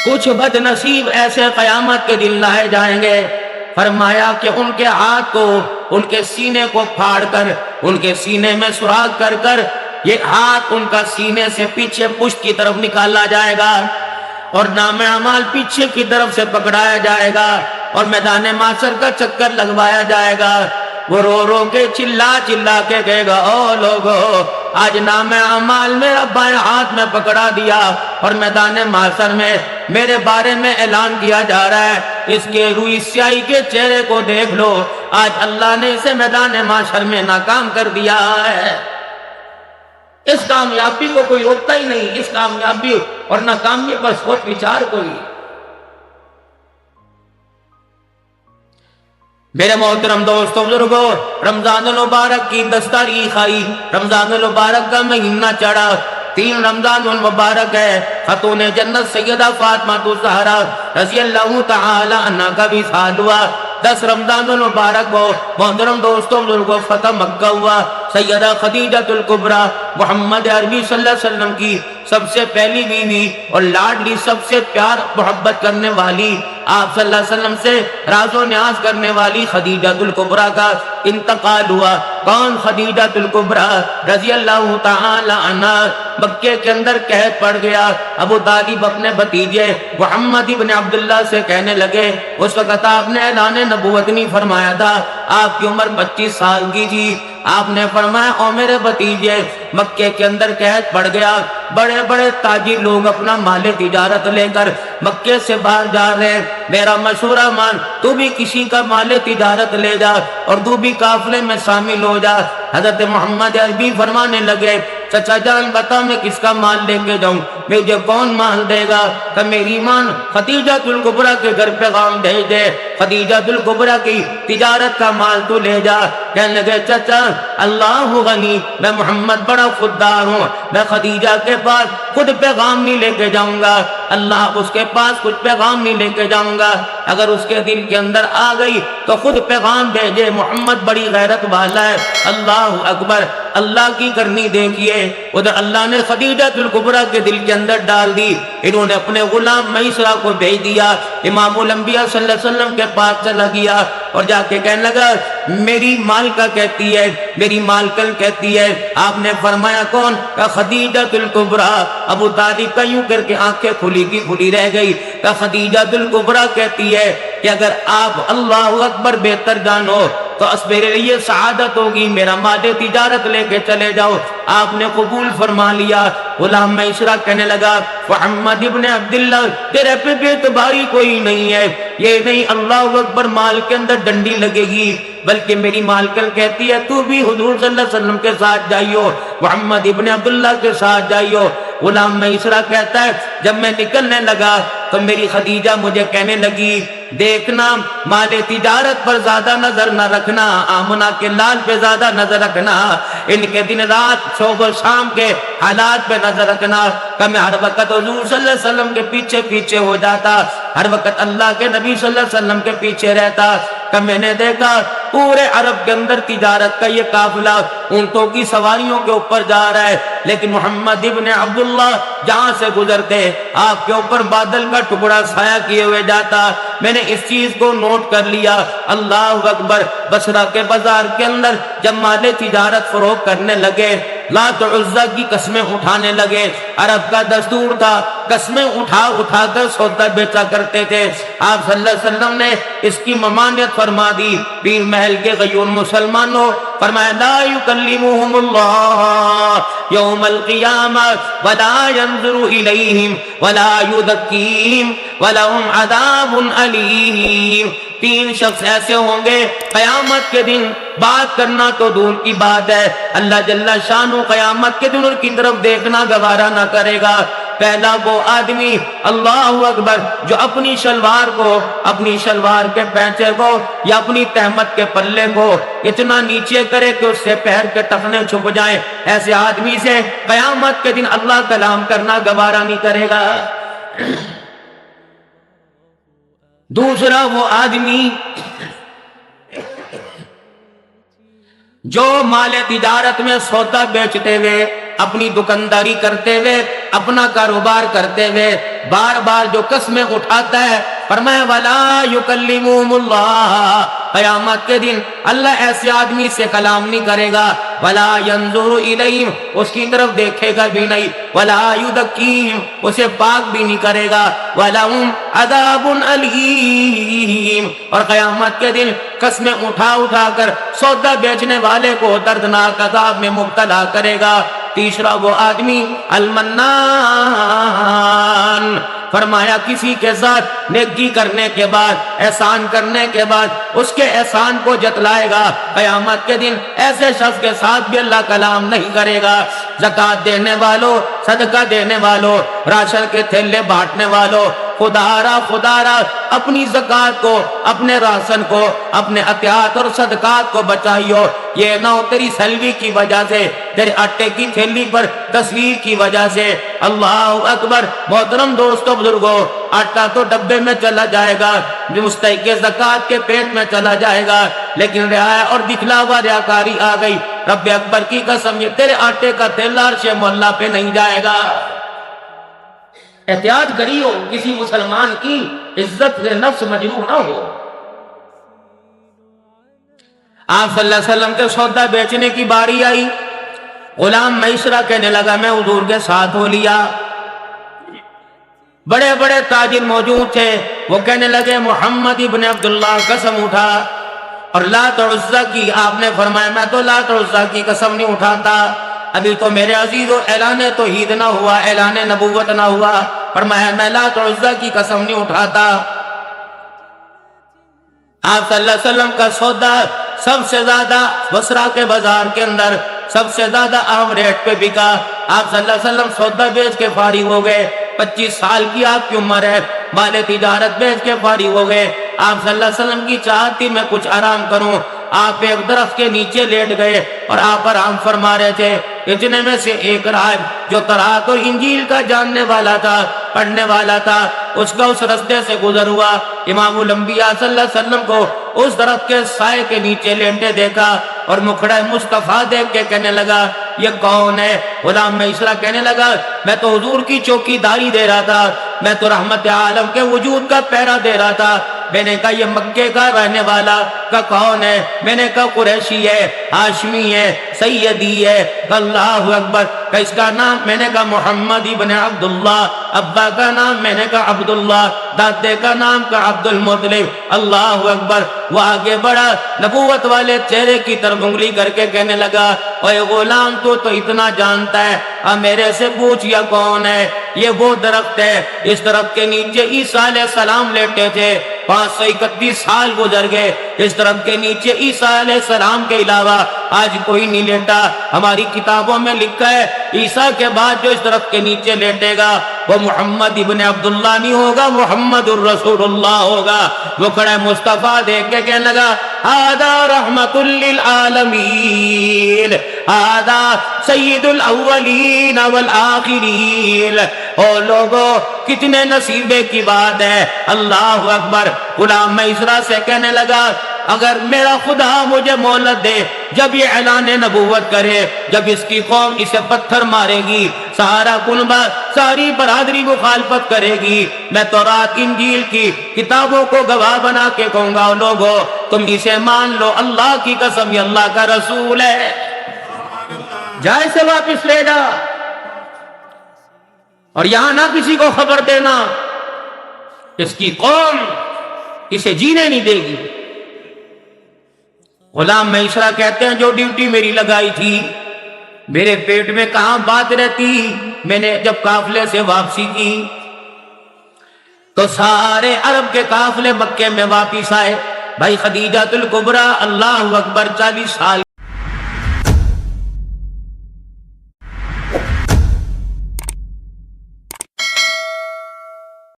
کچھ بدنصیب ایسے قیامت کے دن لائے جائیں گے، فرمایا کہ ان کے ہاتھ کو، ان کے سینے کو پھاڑ کر، ان کے سینے میں سوراخ کر کر یہ ہاتھ ان کا سینے سے پیچھے پشت کی طرف نکالا جائے گا اور نام اعمال پیچھے کی طرف سے پکڑایا جائے گا اور میدان محشر کا چکر لگوایا جائے گا۔ وہ رو رو کے چلا چلا کے کہے گا، او لوگو، آج نام اعمال میرا بائیں ہاتھ میں پکڑا دیا اور میدان محشر میں میرے بارے میں اعلان کیا جا رہا ہے، اس کے روئی سیاہی کے چہرے کو دیکھ لو، آج اللہ نے اسے میدان محشر میں ناکام کر دیا ہے۔ اس کامیابی کو کوئی روکتا ہی نہیں، اس کامیابی اور ناکامی پر سوچ وچار کوئی۔ میرے محترم دوستو بزرگو، رمضان المبارک کی 10 تاریخ آئی، رمضان المبارک کا مہینہ چڑھا، 3 رمضان المبارک ہے، خاتون جنت سیدہ فاطمہ الزہرا رضی اللہ تعالی عنہا کا بھی وصال ہوا۔ 10 رمضان المبارک کو محترم دوستوں بزرگوں فتح مکہ ہوا۔ سیدہ خدیجہ الکبریٰ محمد عربی صلی اللہ علیہ وسلم کی سب سے پہلی بیوی اور لاڈلی، سب سے پیار محبت کرنے والی، آپ صلی اللہ علیہ وسلم سے راز و نیاز کرنے والی خدیجہ الکبریٰ کا انتقال ہوا۔ کون؟ خدیجہ الکبریٰ رضی اللہ تعالی عنہ۔ مکے کے اندر قحط پڑ گیا۔ ابو طالب اپنے بھتیجے محمد ابن عبداللہ سے کہنے لگے، اس وقت آپ نے اعلان نبوت نہیں فرمایا تھا، آپ کی عمر 25 سال کی تھی، آپ نے فرمایا، او میرے بھتیجے، مکے کے اندر قحط پڑ گیا، بڑے بڑے تاجر لوگ اپنا مال تجارت لے کر مکے سے باہر جا رہے ہیں، میرا مشورہ مان، تو بھی کسی کا مال تجارت لے جا اور تو بھی قافلے میں شامل ہو جا۔ حضرت محمد عربی فرمانے لگے، چچا جان بتا میں کس کا مال لے کے جاؤں، مجھے کون مال دے گا؟ کہ میری ماں خدیجہ الکبریٰ کے گھر پیغام بھیج دے، خدیجہ الکبریٰ کی تجارت کا مال تو لے جا۔ کہنے لگے، چچا اللہ غنی، میں محمد بڑا خوددار ہوں، میں خدیجہ کے پاس خود پیغام نہیں لے کے جاؤں گا، اللہ اس کے پاس کچھ پیغام نہیں لے کے جاؤں گا، اگر اس کے دل کے اندر آ گئی تو خود پیغام بھیجے، محمد بڑی غیرت والا ہے۔ اللہ اکبر، اللہ کی کرنی دیکھیے، ادھر اللہ نے خدیجہ الکبریٰ کے دل کے اندر ڈال دی، انہوں نے اپنے غلام میسرہ کو بھیج دیا، امام الانبیاء صلی اللہ علیہ وسلم کے پاس چلا گیا اور جا کے کہنے لگا، میری مالکہ کہتی ہے، میری مالکن کہتی ہے۔ آپ نے فرمایا کون؟ کہ خدیجہ الکبریٰ۔ ابو طالب کا یوں کر کے آنکھیں کھلی کی کھلی رہ گئی۔ کہ خدیجہ الکبریٰ کہتی ہے کہ اگر آپ اللہ اکبر بہتر جانو تو اس میرے لیے سعادت ہوگی، میرا مال تجارت لے کے چلے جاؤ۔ آپ نے قبول فرما لیا۔ غلام میسرہ کہنے لگا، محمد ابن عبداللہ، تیرے پہ بے اعتباری کوئی نہیں ہے، یہ نہیں اللہ اکبر مال کے اندر ڈنڈی لگے گی، بلکہ میری مالکن کہتی ہے تو بھی حضور صلی اللہ علیہ وسلم کے ساتھ جائیو، محمد ابن عبداللہ کے ساتھ جائیو۔ غلام میسرہ کہتا ہے، جب میں نکلنے لگا تو میری خدیجہ مجھے کہنے لگی، دیکھنا مال تجارت پر زیادہ نظر نہ رکھنا، آمنہ کے لال پہ زیادہ نظر رکھنا، ان کے دن رات صبح و شام کے حالات پہ نظر رکھنا۔ کہ میں ہر وقت حضور صلی اللہ علیہ وسلم کے پیچھے پیچھے ہو جاتا، ہر وقت اللہ کے نبی صلی اللہ علیہ وسلم کے پیچھے رہتا۔ کہ میں نے دیکھا پورے عرب کے اندر تجارت کا یہ قافلہ اونٹوں کی سواریوں کے اوپر جا رہا ہے، لیکن محمد ابن عبداللہ جہاں سے گزرتے آپ کے اوپر بادل کا ٹکڑا سایہ کیے ہوئے جاتا۔ میں نے اس چیز کو نوٹ کر لیا۔ اللہ اکبر، بصرہ کے بازار کے اندر جب مال تجارت فروخت کرنے لگے، لات عزہ کی قسمیں اٹھانے لگے، عرب کا دستور تھا قسمیں اٹھا اٹھا کر سودا بیچا کرتے تھے۔ آپ صلی اللہ علیہ وسلم نے اس کی ممانعت فرما دی۔ پیر محل کے غیور مسلمانوں، فرمایا لا یکلمہم اللہ یوم القیامہ ولا ینظر الیہم ولا یزکیہم ولہم عذاب علیم۔ 3 شخص ایسے ہوں گے قیامت کے دن، بات کرنا تو دور کی بات ہے، اللہ جل شانہ قیامت کے دن ان کی طرف دیکھنا گوارا نہ کرے گا۔ پہلا وہ آدمی، اللہ اکبر، جو اپنی شلوار کو، اپنی شلوار کے پینچے کو یا اپنی تہمت کے پلے کو اتنا نیچے کرے کہ اس سے پیر کے ٹخنے چھپ جائیں، ایسے آدمی سے قیامت کے دن اللہ کلام کرنا گوارا نہیں کرے گا۔ دوسرا وہ آدمی جو مال تجارت میں سودا بیچتے ہوئے اپنی دکانداری کرتے ہوئے، اپنا کاروبار کرتے ہوئے بار بار جو قسمیں اٹھاتا ہے، فرمایا وَلَا يُكَلِّمُهُمُ اللَّهُ، قیامت کے دن اللہ ایسے آدمی سے کلام نہیں کرے گا، وَلَا يَنظُرُ إِلَيْهِمْ، اس کی طرف دیکھے گا بھی نہیں، وَلَا يُزَكِّيهِمْ، اسے پاک بھی نہیں کرے گا، وَلَهُمْ عَذَابٌ أَلِيمٌ، اور قیامت کے دن قسمیں اٹھا اٹھا کر سودا بیچنے والے کو دردناک عذاب میں مبتلا کرے گا۔ تیسرا وہ آدمی المنان، فرمایا کسی کے ساتھ نیکی کرنے کے بعد، احسان کرنے کے بعد اس کے احسان کو جتلائے گا، قیامت کے دن ایسے شخص کے ساتھ بھی اللہ کلام نہیں کرے گا۔ زکوٰۃ دینے والوں، صدقہ دینے والوں، راشن کے تھیلے بانٹنے والوں، خدا را اپنی زکوٰۃ کو، اپنے راشن کو، اپنے عطیات اور صدقات کو بچائیو، یہ نہ ہو تیری سیلری کی وجہ سے، تیرے آٹے کی تھیلی پر تصویر کی وجہ سے۔ اللہ اکبر۔ محترم دوستو بزرگو، آٹا تو ڈبے میں چلا جائے گا، جو مستحق زکوٰۃ کے پیٹ میں چلا جائے گا، لیکن رعایا اور دکھلاوا ریاکاری آ گئی۔ رب اکبر کی قسم، یہ تیرے آٹے کا تھیلا عرش مولا پہ نہیں جائے گا۔ احتیاط کریو، کسی مسلمان کی عزت سے نفس مجروح نہ ہو۔ آپ صلی اللہ علیہ وسلم کے سودا بیچنے کی باری آئی، غلام میسرہ کہنے لگا میں حضور کے ساتھ ہو لیا۔ بڑے بڑے تاجر موجود تھے، وہ کہنے لگے محمد ابن عبداللہ قسم اٹھا، اور لات اور عزا کی، آپ نے فرمایا میں تو لات اور عزا کی قسم نہیں اٹھاتا، ابھی تو میرے عزیزو اعلان توحید نہ ہوا، اعلان نبوت نہ ہوا، فرمایا میں لات اور عزا کی قسم نہیں اٹھاتا۔ آپ صلی اللہ علیہ وسلم کا سودا سب سے زیادہ بصرہ کے بازار کے اندر سب سے زیادہ عام ریٹ پہ بکا۔ آپ صلی اللہ علیہ وسلم سودا بیچ کے فارغ ہو گئے، 25 سال کی آپ کی عمر ہے، مال تجارت بیچ کے فارغ ہو گئے۔ آپ صلی اللہ علیہ وسلم کی چاہت تھی میں کچھ آرام کروں، آپ ایک درخت کے نیچے لیٹ گئے اور آپ آرام فرما رہے تھے۔ اتنے میں سے ایک راہب جو تورات اور انجیل کا جاننے والا تھا، پڑھنے والا تھا، اس کا اس رستے سے گزر ہوا، امام الانبیاء صلی اللہ علیہ وسلم کو اس درخت کے سائے کے نیچے لیٹے دیکھا اور مکھڑا مصطفیٰ دیکھ کے کہنے لگا یہ کون ہے؟ غلام میسرہ کہنے لگا میں تو حضور کی چوکی داری دے رہا تھا، میں تو رحمت عالم کے وجود کا پہرا دے رہا تھا۔ میں نے کہا یہ مکے کا رہنے والا کا کون ہے؟ میں نے کہا قریشی ہے، ہاشمی ہے، سیدی ہے۔ اللہ اکبر۔ کہ اس کا نام؟ میں نے کہا محمد ابن عبداللہ۔ ابا کا نام؟ میں نے کہا عبداللہ۔ دادے کا نام؟ کا عبد المطلب۔ اللہ اکبر۔ وہ آگے بڑھا، نبوت والے چہرے کی طرف انگلی کر کے کہنے لگا اے غلام تو اتنا جانتا ہے، میرے سے پوچھ یہ کون ہے؟ یہ وہ درخت ہے، اس درخت کے نیچے عیسیٰ علیہ السلام لیٹے تھے، 531 سال گزر گئے، اس درخت کے نیچے عیسیٰ علیہ السلام کے علاوہ آج کوئی نہیں لیٹا۔ ہماری کتابوں میں لکھا ہے عیسیٰ کے بعد جو اس درخت کے نیچے لیٹے گا وہ محمد ابن عبداللہ نہیں ہوگا، محمد الرسول اللہ ہوگا۔ وہ کھڑا مصطفیٰ دیکھ کے کہنے لگا ھذا رحمت للعالمین، ھذا سید الاولین والآخرین۔ او لوگو کتنے نصیبے کی بات ہے۔ اللہ اکبر۔ غلام میسرہ سے کہنے لگا اگر میرا خدا مجھے مہلت دے، جب یہ اعلان نبوت کرے، جب اس کی قوم اسے پتھر مارے گی، سارا کنبہ، ساری برادری مخالفت کرے گی، میں تورات انجیل کی کتابوں کو گواہ بنا کے کہوں گا لوگو تم اسے مان لو، اللہ کی قسم یہ اللہ کا رسول ہے، جائے سے واپس لے جا، اور یہاں نہ کسی کو خبر دینا، اس کی قوم اسے جینے نہیں دے گی۔ غلام میسرہ کہتے ہیں جو ڈیوٹی میری لگائی تھی میرے پیٹ میں کہاں بات رہتی، میں نے جب قافلے سے واپسی کی تو سارے عرب کے قافلے مکے میں واپس آئے، بھائی خدیجہ الکبریٰ اللہ اکبر 40 سال